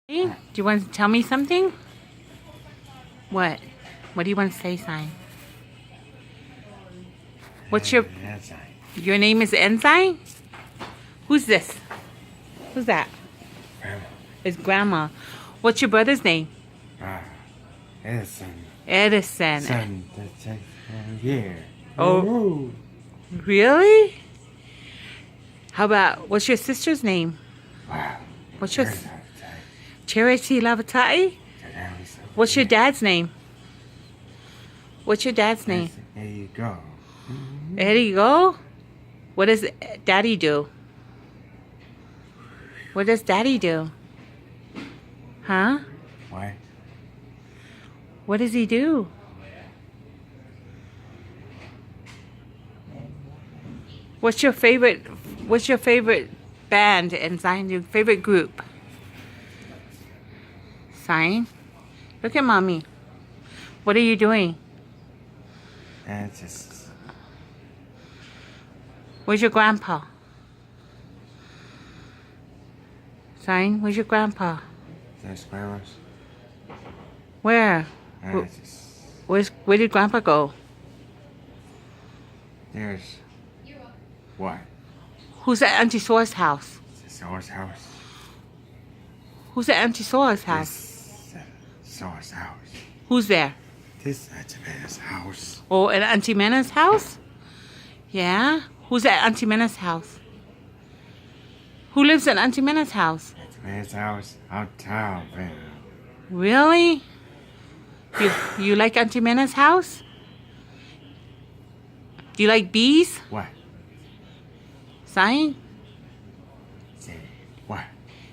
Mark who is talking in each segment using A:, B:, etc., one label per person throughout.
A: Hey, do you want to tell me something? What? What do you want to say, Sign? What's your name is Ensign? Who's this? Who's that?
B: Grandma.
A: It's Grandma. What's your brother's name?
B: Edison.
A: Edison.
B: Son, that's here.
A: Oh, really? How about, what's your sister's name?
B: Wow.
A: What's your... Charity Lavatai? What's your dad's name? What's your dad's name?
B: There you go.
A: There you go. What does Daddy do? What does Daddy do? Huh?
B: What?
A: What does he do? What's your favorite band and Sign, your favorite group? Sign? Look at Mommy. What are you doing?
B: Just...
A: Where's your grandpa? Sign? Where's your grandpa?
B: There's grandma's.
A: Where? Where did Grandpa go?
B: There's... What?
A: Who's at Auntie Sora's house?
B: Sora's house.
A: Who's at Auntie Sora's house?
B: Sora's house.
A: Who's there?
B: This Auntie Mana's house.
A: Oh, at Auntie Mena's house? Yeah? Who's at Auntie Mena's house? Who lives at Auntie Mena's house?
B: Auntie Mana's house out town, man.
A: Really? You like Auntie Mena's house? Do you like bees?
B: What?
A: Sign?
B: Say what?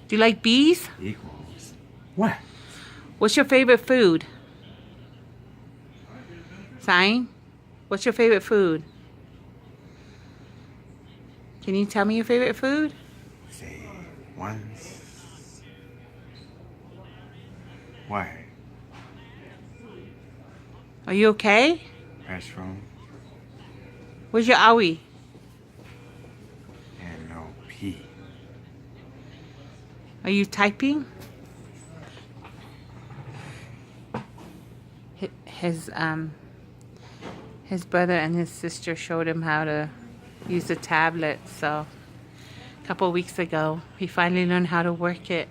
A: Do you like bees?
B: Equals what?
A: What's your favorite food? Sign? What's your favorite food? Can you tell me your favorite food?
B: Say once. What?
A: Are you okay?
B: Restroom.
A: Where's your owie?
B: And no pee.
A: Are you typing? His brother and his sister showed him how to use the tablet, so a couple weeks ago he finally learned how to work it.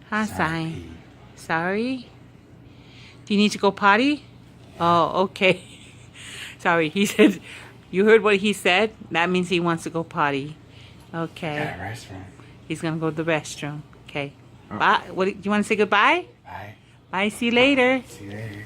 A: Huh, Sign? Sorry? Do you need to go potty? Oh, okay. Sorry, he said, you heard what he said? That means he wants to go potty. Okay.
B: Yeah, restroom.
A: He's gonna go to the restroom. Okay.
B: Oh.
A: Bye. What do you want to say goodbye?
B: Bye.
A: Bye. See you later.
B: See you later.